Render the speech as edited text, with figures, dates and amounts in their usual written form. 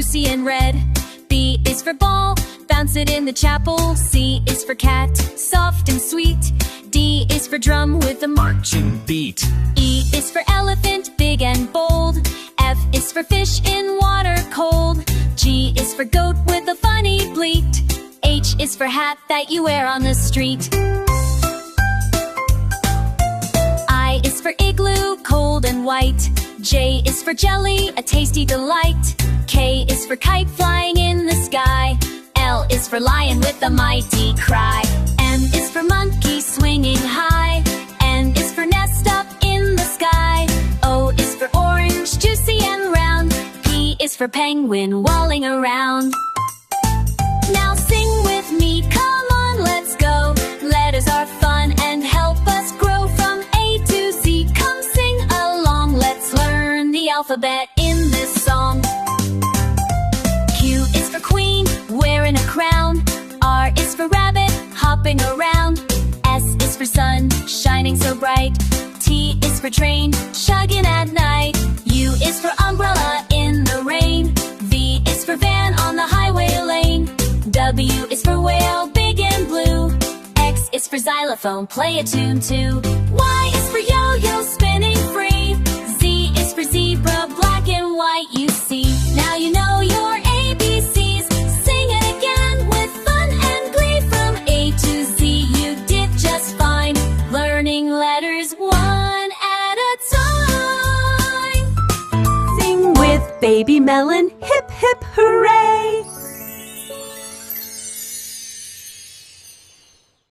juicy and red. B is for ball, bounce it in the chapel. C is for cat, soft and sweet. D is for drum with a marching beat. E is for elephant, big and bold. F is for fish in water cold. G is for goat with a funny bleat. H is for hat that you wear on the street. I is for igloo, cold and white. J is for jelly, a tasty delight. K is for kite flying in the sky. L is for lion with a mighty cry. M is for monkey swinging high. N is for nest up in the sky. O is for orange, juicy and round. P is for penguin walling around. Now sing with me, come on, let's go. Letters are fun and help us grow from A to Z. Come sing along, let's learn the alphabet in this song. Q is for queen, wearing a crown. R is for rabbit, hopping around. S is for sun, shining so bright. T is for train, chugging at night. U is for umbrella in the rain. V is for van on the highway lane. W is for whale, big and blue. X is for xylophone, play a tune too. Y is for yo-yo, spinning free. Z is for zebra, black and white, you see. Now you know your ABCs. Sing it again with fun and glee. From A to Z, you did just fine. Learning letters one at a time. Sing with Baby Melon, hip hip hooray!